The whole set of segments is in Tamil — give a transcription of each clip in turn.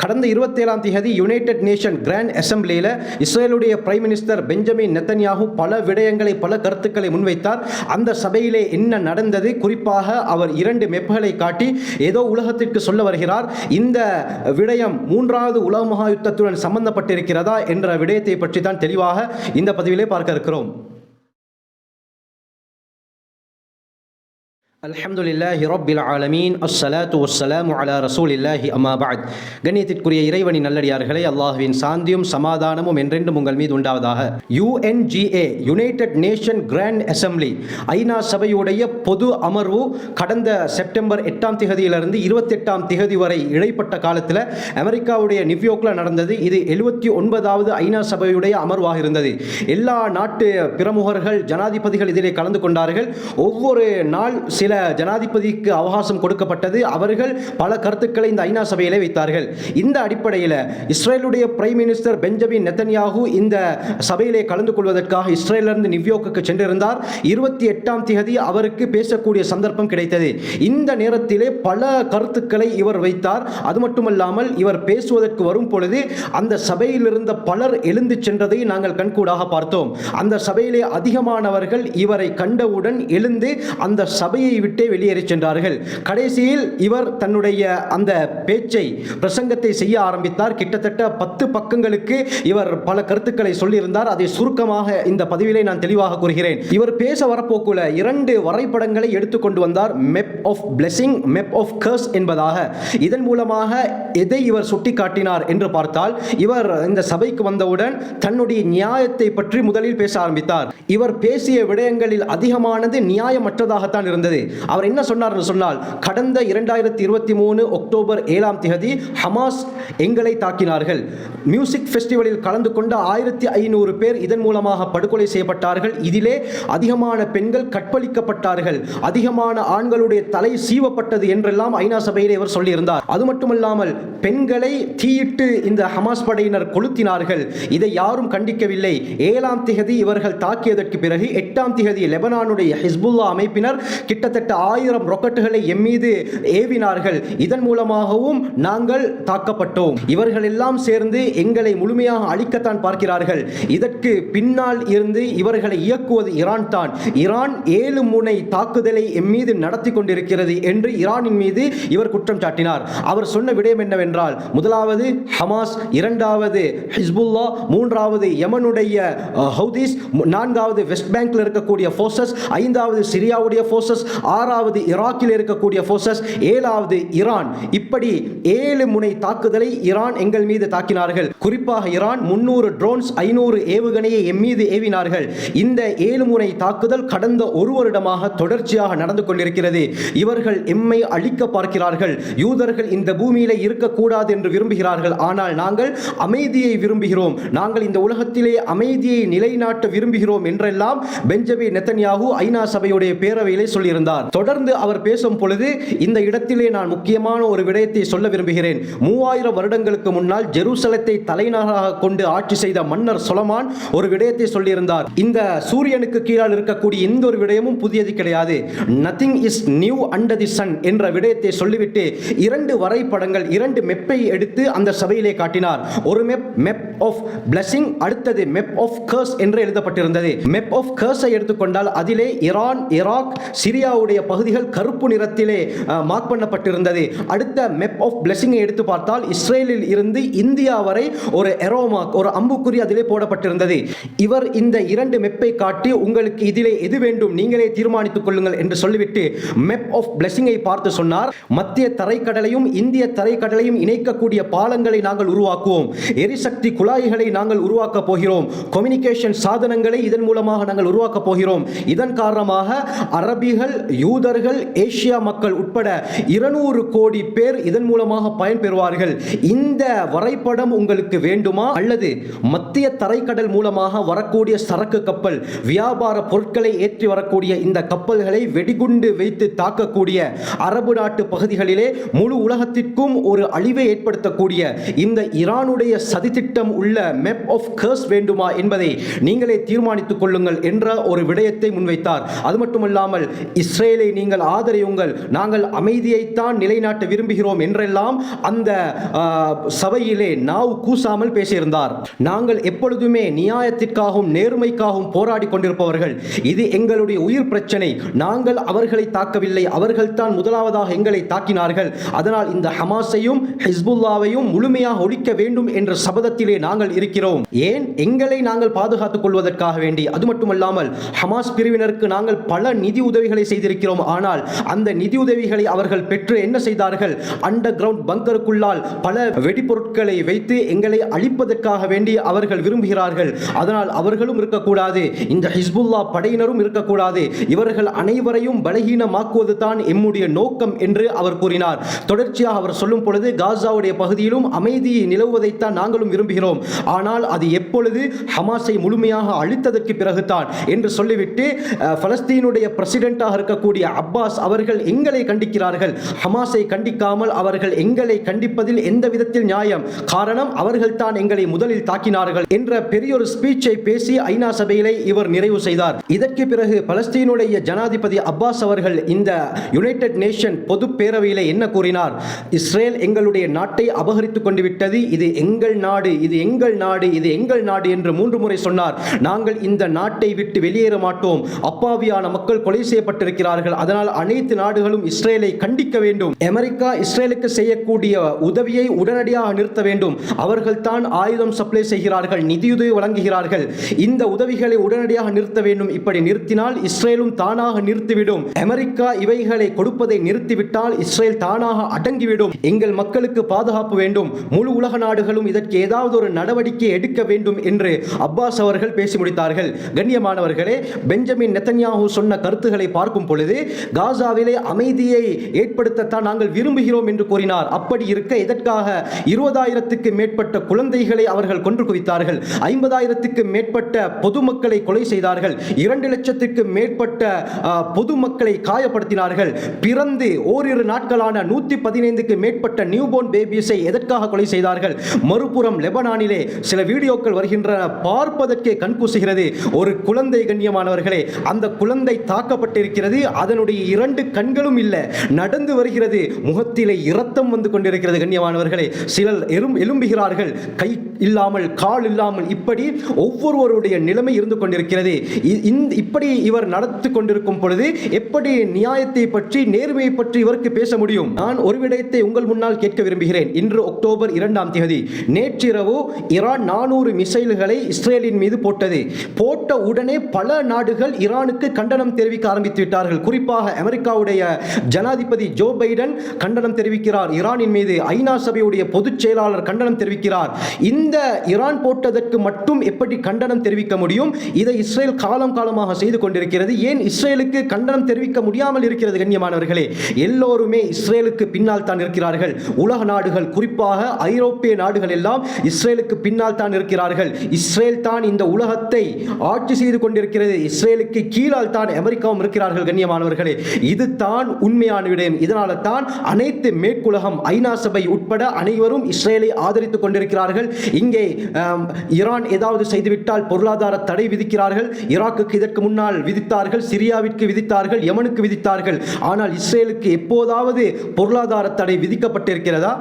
கடந்த 27ஆம் தேதி யுனைடெட் நேஷன் கிராண்ட் அசெம்பிளியில் இஸ்ரேலுடைய பிரைம் மினிஸ்டர் பெஞ்சமின் நெத்தன்யாகு பல விடயங்களை, பல கருத்துக்களை முன்வைத்தார். அந்த சபையிலே என்ன நடந்தது, குறிப்பாக அவர் 2 மெப்புகளை காட்டி ஏதோ உலகத்திற்கு சொல்ல வருகிறார். இந்த விடயம் 3வது உலக மகா யுத்தத்துடன் சம்பந்தப்பட்டிருக்கிறதா என்ற விடயத்தை பற்றி தான் தெளிவாக இந்த பதிவிலே பார்க்க இருக்கிறோம். அல்ஹம்துலில்லாஹி ரப்பில் ஆலமீன், அஸ்ஸலாத்து வஸ்ஸலாமு அலா ரசூலில்லாஹி அம்மா பஅத். கண்ணியத்திற்குரிய இறைவனின் நல்லடியார்களே, அல்லாஹ்வின் சாந்தியும் சமாதானமும் என்றென்றும் உங்கள் மீது உண்டாவதாக. UNGA United Nation Grand Assembly, ஐநா சபையுடைய பொது அமர்வு கடந்த செப்டம்பர் 8ஆம் தேதியிலிருந்து 28ஆம் தேதி வரை இடைப்பட்ட காலத்தில் அமெரிக்காவுடைய நியூயார்க்கில் நடந்தது. இது 79வது ஐநா சபையுடைய அமர்வாக இருந்தது. எல்லா நாட்டு பிரமுகர்கள், ஜனாதிபதிகள் இதிலே கலந்து கொண்டார்கள். ஒவ்வொரு நாள் சில ஜனாதிபதிக்கு அவகாசம் கொடுக்கப்பட்டது. அவர்கள் பல கருத்துக்களை இந்த ஐநா சபையிலே வைத்தார்கள். இந்த அடிப்படையில் இஸ்ரேலுடைய பிரைம் மினிஸ்டர் பெஞ்சமின் நெத்தன்யாகு இந்த சபையிலே கலந்து கொள்வதற்காக இஸ்ரேலிலிருந்து நியூயார்க்குக்கு சென்றிருந்தார். 28ஆம் தேதி அவருக்கு பேசக்கூடிய சந்தர்ப்பம் கிடைத்தது. இந்த நேரத்திலே பல கருத்துக்களை இவர் வைத்தார். அது மட்டுமல்லாமல் இவர் பேசுவதற்கு வரும் பொழுது அந்த சபையில் இருந்த பலர் எழுந்து சென்றதை நாங்கள் கண்கூடாக பார்த்தோம். அந்த சபையிலே அதிகமானவர்கள் இவரை கண்டவுடன் எழுந்து அந்த சபையை விட்டே வெளியேறி சென்றார்கள். கடைசியில் இவர் தன்னுடைய அந்த பேச்சை, பிரசங்கத்தை செய்ய ஆரம்பித்தார். கிட்டத்தட்ட 10 பக்கங்களுக்கு இவர் பல கருத்துக்களை சொல்லியிருந்தார். அதை சுருக்கமாக இந்த பதிவிலே நான் தெளிவாக கூறுகிறேன். இவர் பேச வரப்போக்குள்ள 2 வரைபடங்களை எடுத்துக்கொண்டு வந்தார். Map of blessing, map of curse என்பதாக. இதன் மூலமாக எதை இவர் சுட்டிக்காட்டினார் என்று பார்த்தால், இவர் இந்த சபைக்கு வந்தவுடன் தன்னுடைய நியாயத்தை பற்றி முதலில் பேச ஆரம்பித்தார். இவர் பேசிய விடயங்களில் அதிகமானது நியாயமற்றதாகத்தான் இருந்தது. அவர் என்ன சொன்னார் என்று சொன்னால், கடந்த 2023 அக்டோபர் 7ஆம் தேதி ஹமாஸ் எங்களை தாக்கினார்கள். மியூசிக் ஃபெஸ்டிவலில் கலந்து கொண்ட 1500 பேர் இதன் மூலமாக படுகொலை செய்யப்பட்டார்கள். இதிலே அதிகமான பெண்கள் கற்பழிக்கப்பட்டார்கள், அதிகமான ஆண்களுடைய தலை சீவப்பட்டது என்றெல்லாம் ஐநா சபையிலே இவர் சொல்லியிருந்தார். அது மட்டுமல்லாமல் பெண்களை தீயிட்டு இந்த ஹமாஸ் படையினர் கொளுத்தினார்கள். இதை யாரும் கண்டிக்கவில்லை. 7ஆம் தேதி இவர்கள் தாக்கியதற்கு பிறகு 8ஆம் தேதி லெபனானுடைய ஹிஸ்புல்லா அமைப்பினர் கிட்டத்தட்ட 1000 ராக்கெட்டுகளை எம் மீது ஏவினார்கள். இதன் மூலமாகவும் நாங்கள் தாக்கப்பட்டோம். இவர்கள் எல்லாம் சேர்ந்து எங்களை முழுமையாக அழிக்கத்தான் பார்க்கிறார்கள். இதற்கு பின்னால் இருந்து இவர்களை இயக்குவது ஈரான் தான். ஈரான் 7 முனை தாக்குதலை எம் மீது நடத்தி கொண்டிருக்கிறது என்று ஈரானின் மீது இவர் குற்றம் சாட்டினார். அவர் சொன்ன விடயம் என்னவென்றால், முதலாவது ஹமாஸ், 2வது ஹிஸ்புல்லா, 3வது யமனுடைய ஹவுதீஸ், 4வது வெஸ்ட் பேங்க்ல இருக்கக்கூடிய ஃபோர்சஸ், 5வது சிரியாவுடைய ஃபோர்சஸ், 6வது ஈராக்கில் இருக்கக்கூடிய ஃபோர்சஸ், 7வது ஈரான். இப்படி 7 முனை தாக்குதலை ஈரான் எங்கள் மீது தாக்கினார்கள். குறிப்பாக ஈரான் 300 ட்ரோன்ஸ், 500 ஏவுகணையை எம் மீது ஏவினார்கள். இந்த 7 முனை தாக்குதல் கடந்த 1 வருடமாக தொடர்ச்சியாக நடந்து கொண்டிருக்கிறது. இவர்கள் எம்மை அழிக்க பார்க்கிறார்கள். யூதர்கள் இந்த பூமியிலே இருக்கக்கூடாது என்று விரும்புகிறார்கள். ஆனால் நாங்கள் அமைதியை விரும்புகிறோம், நாங்கள் இந்த உலகத்திலே அமைதியை நிலைநாட்ட விரும்புகிறோம் என்றெல்லாம் பெஞ்சமின் நெத்தன்யாகு ஐநா சபையுடைய பேரவையிலே சொல்லியிருந்தார். தொடர்ந்து அவர் பேசும் பொழுது இந்த இடத்திலே நான் முக்கியமான ஒரு விடயத்தை சொல்ல விரும்புகிறேன். 3000 வருடங்களுக்கு முன்னால் ஜெருசலத்தை தலைநகராக கொண்டு ஆட்சி செய்த மன்னர் சொலமான் ஒரு விடயத்தை சொல்லியிருந்தார். இந்த சூரியனுக்கு கீழால் இருக்கக்கூடிய எந்த ஒரு விடயமும் புதியது கிடையாது. Nothing is new under the sun என்ற விடயத்தை சொல்லிவிட்டு 2 வரைபடங்கள், 2 மெப்பை எடுத்து அந்த சபையிலே காட்டினார். ஒரு மெப் ஆஃப் பிளெஸிங், அடுத்தது மெப் ஆஃப் கர்ஸ் என்று எழுதப்பட்டிருந்தது. மெப் ஆஃப் கர்ஸை எடுத்துக்கொண்டால் அதிலே ஈரான், ஈராக், சிரியாவுடைய பகுதிகள் கருப்பு நிறத்திலே மார்க் பண்ணப்பட்டிருந்தது. அடுத்த மெப் ஆஃப் பிளெஸிங்கை எடுத்து பார்த்தால் இஸ்ரேலில் இருந்து இந்தியா வரை ஒரு எரோ மார்க், ஒரு அம்புக்குறி அதிலே போடப்பட்டிருந்தது. இவர் இந்த 2 மெப்பை காட்டி உங்களுக்கு இதிலே எது வேண்டும் நீங்களே தீர்மானித்துக் கொள்ளுங்கள் என்று சொல்லிவிட்டு மெப் ஆஃப் பிளெஸிங்கை பார்த்து சொன்னார், மத்திய தரைக்கடலையும் இந்திய தரைக்கடலையும் இணைக்கக்கூடிய பாலங்களை நாங்கள் உருவாக்குவோம், எரிசக்தி குழாய்களை நாங்கள் உருவாக்க போகிறோம், கம்யூனிகேஷன் சாதனங்களை இதன் மூலமாக நாங்கள் உருவாக்க போகிறோம். இதன் காரணமாக அரபிகள், யூதர்கள், ஏசியா மக்கள் உட்பட 200 கோடி பேர் இதன் மூலமாக பயன்பெறுவார்கள். இந்த வரைபடம் உங்களுக்கு வேண்டுமா, அல்லது மத்திய தரைக்கடல் மூலமாக வரக்கூடிய சரக்கு கப்பல், வியாபார பொருட்களை ஏற்றி வரக்கூடிய இந்த கப்பல்களை வெடிகுண்டு வைத்து தாக்கக்கூடிய அரபு நாட்டு பகுதிகளிலே முழு உலகத்திற்கும் ஒரு அழிவை ஏற்படுத்தக்கூடிய இந்த ஈரானுடைய சதித்திட்டம் உள்ள மெப் ஆஃப் கர்ஸ் வேண்டுமா என்பதை நீங்களே தீர்மானித்துக் கொள்ளுங்கள் என்ற ஒரு விடயத்தை முன்வைத்தார். அது மட்டுமல்லாமல் இஸ்ரேலை நீங்கள் ஆதரியுங்கள், நாங்கள் அமைதியைத்தான் நிலைநாட்ட விரும்புகிறோம் என்றெல்லாம் அந்த சபையிலே நாவு கூசாமல் பேசியிருந்தார். நாங்கள் எப்பொழுதுமே நியாயத்திற்காகவும் நேர்மைக்காகவும் போராடி கொண்டிருப்பவர்கள். இது எங்களுடைய உயிர் பிரச்சனை. நாங்கள் அவர்களை தாக்கவில்லை, அவர்கள் தான் முதலாவதாக எங்களை தாக்கினார்கள். அதனால் இந்த ஹமாஸையும் ஹிஸ்புல்லாவையும் முழுமையாக ஒழிக்க வேண்டும் என்ற சபதத்திலே நாங்கள் இருக்கிறோம். ஏன்? எங்களை நாங்கள் பாதுகாத்துக் கொள்வதற்காக வேண்டி. அது மட்டுமல்லாமல் ஹமாஸ் பிரிவினருக்கு நாங்கள் பல நிதி உதவிகளை செய்திருக்கிறோம். ஆனால் அந்த நிதி உதவிகளை அவர்கள் பெற்று என்ன செய்தார்கள்? அண்டர் கிரவுண்ட் பங்கருக்குள்ளால் பல வெடிப்பொருட்களை வைத்து எங்களை அழிப்பதற்காக வேண்டி அவர்கள் விரும்புகிறார்கள். அதனால் அவர்களும் இருக்கக்கூடாது, இந்த ஹிஸ்புல்லா படையினரும் இருக்கக்கூடாது. இவர்கள் அனைவரையும் பலகீனமாக்குவது தான் எம்முடைய நோக்கம் என்று அவர் கூறினார். தொடர்ச்சியாக அவர் சொல்லும் பொழுது, காசாவுடைய பகுதியிலும் அமைதி நிலவுவதைத்தான் நாங்களும் விரும்புகிறோம். ஆனால் அது எப்பொழுது ஹமாஸை முழுமையாக அழித்ததற்கு பிறகுதான் என்று சொல்லிவிட்டு, பலஸ்தீனுடைய பிரசிடென்ட்டாக இருக்கக்கூடிய அப்பாஸ் அவர்கள் எங்களை கண்டிக்கிறார்கள், ஹமாஸை கண்டிக்காமல் அவர்கள் எங்களை கண்டிப்பதில் எந்த விதத்தில் நியாயம்? காரணம், அவர்கள் தான் எங்களை முதலில் தாக்கினார்கள் என்ற பெரிய ஒரு ஸ்பீச்சை பேசி ஐநா சபையிலே இவர் நிறைவு செய்தார். இதற்கு பிறகு பலஸ்தீனுடைய ஜனாதிபதி அப்பாஸ் அவர்கள் இந்த யுனைடெட் நேஷன் பொது பேரவையிலே என்ன கூறினார்? இஸ்ரேல் எங்களுடைய நாட்டை அபகரித்துக் கொண்டு விட்டது, இது எங்கள் நாடு, இது எங்கள் நாடு, இது எங்கள் நாடு என்று 3 முறை சொன்னார். நாங்கள் இந்த நாட்டை விட்டு வெளியேற மாட்டோம், அப்பாவியான மக்கள் கொலை செய்யப்பட்டிருக்கிறார்கள், அதனால் அனைத்து நாடுகளும் இஸ்ரேலை கண்டிக்க வேண்டும். அமெரிக்கா இஸ்ரேலுக்கு செய்யக்கூடிய உதவியை உடனடியாக நிறுத்த வேண்டும். அவர்கள் தான் ஆயுதம் சப்ளை செய்கிறார்கள், நிதியுதவி வழங்குகிறார்கள், இந்த உதவிகளை உடனடியாக நிறுத்த வேண்டும். இப்படி நிறுத்தினால் இஸ்ரேலும் தானாக நிறுத்திவிடும். அமெரிக்கா இவைகளை கொடுப்பதை நிறுத்திவிட்டால் இஸ்ரேல் தானாக அடங்கிவிடும். எங்கள் மக்களுக்கு பாதுகாப்பு வேண்டும், முழு உலக நாடுகளும் இதற்கு ஏதாவது ஒரு நடவடிக்கை எடுக்க வேண்டும் என்று அப்பாஸ் அவர்கள் பேசி முடித்தார்கள். கண்ணியமானவர்களே, பெஞ்சமின் நெத்தன்யாஹூ சொன்ன கருத்துக்களை பார்க்கும் பொழுது காசாவிலே அமைதியை ஏற்படுத்தத்தான் நாங்கள் விரும்புகிறோம் என்று கூறினார். அப்படி இருக்க இதற்காக 20,000க்கு மேற்பட்ட குழந்தைகளை அவர்கள் கொன்று குவித்தார்கள், 50,000க்கு மேற்பட்ட பொதுமக்களை கொலை செய்தார்கள், 2 லட்சத்திற்கு மேற்பட்ட பொதுமக்களை காயப்படுத்தினார்கள். பிறந்து ஓரிரு நாட்களான 115க்கு மேற்பட்ட நியூபோர்ன் பேபிஸை எதற்காக கொலை செய்தார்கள்? மறுபுறம் லெபனானிலே சில வீடியோக்கள் வருகின்றன, பார்ப்பதற்கே கண்கூசுகிறது. ஒரு குழந்தை, கண்ணியமானவர்களே, அந்த குழந்தை தாக்கப்பட்டிருக்கிறது, அதனுடைய 2 கண்களும் இல்லை, நடந்து வருகிறது, முகத்திலே இரத்தம் வந்து கொண்டிருக்கிறது. கண்ணியமானவர்களே, சிலர் எழும்புகிறார்கள், கை இல்லாமல் கால் இல்லாமல், இப்படி ஒவ்வொருவருடைய நிலைமை இருந்து கொண்டிருக்கிறது. இப்படி இவர் நடத்தி கொண்டிருக்கும் பொழுது எப்படி நியாயத்தை பற்றி, நேர்மையை பற்றி இவருக்கு பேச முடியும்? நான் ஒரு விடயத்தை உங்கள் முன்னால் கேட்க விரும்புகிறேன். இன்று அக்டோபர் 2ஆம் தேதி நேற்றிரவு ஈரான் 400 மிசைல்களை இஸ்ரேலின் மீது போட்டது. போட்ட உடனே பல நாடுகள் ஈரானுக்கு கண்டனம் தெரிவிக்க ஆரம்பித்து விட்டார்கள். குறிப்பாக அமெரிக்காவுடைய ஜனாதிபதி ஜோ பைடன் கண்டனம் தெரிவிக்கிறார் ஈரானின் மீது. ஐநா சபையுடைய பொதுச் செயலாளர் கண்டனம் தெரிவிக்கிறார். இந்த ஈரான் போட்டதற்கு மட்டும் எப்படி கண்டனம் தெரிவிக்க முடியும்? இதை இஸ்ரேல் காலமாக செய்து கொண்டிருக்கிறது. ஏன் இஸ்ரேலுக்கு கண்டனம் தெரிவிக்க முடியாமல் இருக்கிறது? கண்ணியமானவர்களே, எல்லோருமே இஸ்ரேலுக்கு பின்னால் தான் இருக்கிறார்கள். உலக நாடுகள், குறிப்பாக ஐரோப்பிய நாடுகள் எல்லாம் இஸ்ரேலுக்கு பின்னால் தான் இருக்கிறார்கள். இஸ்ரேல் தான் இந்த உலகத்தை ஆட்சி செய்து கொண்டிருக்கிறது. இஸ்ரேலுக்கு கீழால் தான் அமெரிக்காவும் இருக்கிறார்கள். கண்ணியமானவர்களே, இது தான் உண்மையான விடயம். இதனால தான் அனைத்து மேற்குலகம், ஐநா சபை உட்பட அனைவரும் இஸ்ரேலை ஆதரித்துக் கொண்டிருக்கிறார்கள். இங்கே ஈரான் ஏதாவது செய்துவிட்டால் பொருளாதார தடை விதிக்கிறார்கள். ஈராக்குக்கு இதற்கு முன்னால் விதித்தார்கள், சிரியாவிற்கு விதித்தார்கள், யமனுக்கு விதித்தார்கள். ஆனால் இஸ்ரேலுக்கு எப்போதாவது பொருளாதார தடை விதிக்கப்பட்டிருக்கிறதா?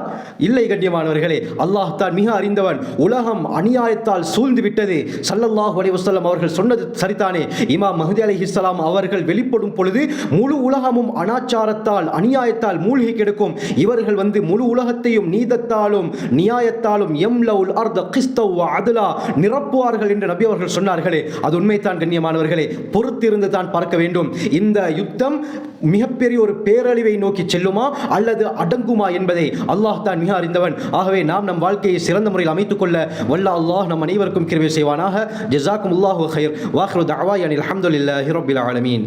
இல்லை. கண்ணியமானவர்களே, அல்லாஹ் தான் மிக அறிந்தவன். உலகம் அநியாயத்தால் சூழ்ந்து விட்டது. ஸல்லல்லாஹு அலைஹி வஸல்லம் அவர்கள் சொன்னது சரிதானே. இமாம் மஹ்தி அலைஹிஸ்ஸலாம் அவர்கள் வெளிப்படும் பொழுது முழு உலகமும் அனாச்சாரத்தால், அநியாயத்தால் மூழ்கி கிடக்கும். இவர்கள் முழு உலகத்தையும் நீதத்தாலும் நியாயத்தாலும் எம்லவுல் அர்த கிஸ்தவ் வ அத்லா நிரப்புவார்கள் என்று நபி அவர்கள் சொன்னார்களே, அது உண்மைதான். கண்ணியமானவர்களே, பொறுத்திருந்து தான் பார்க்க வேண்டும். இந்த யுத்தம் மிகப்பெரிய ஒரு பேரழிவை நோக்கி செல்லுமா அல்லது அடங்குமா என்பதை அல்லாஹ் தான் மிக அறிந்தவன். ஆகவே நாம் நம் வாழ்க்கையை சிறந்த முறையில் அமைத்துக் கொள்ள வல்ல அல்லாஹ் நம் அனைவருக்கும் கிருபை செய்வானாக. ஜஸாக்குமுல்லாஹு கைர். வாஹிரு தஅவானா அல்ஹம்துலில்லாஹி ரப்பில் ஆலமீன்.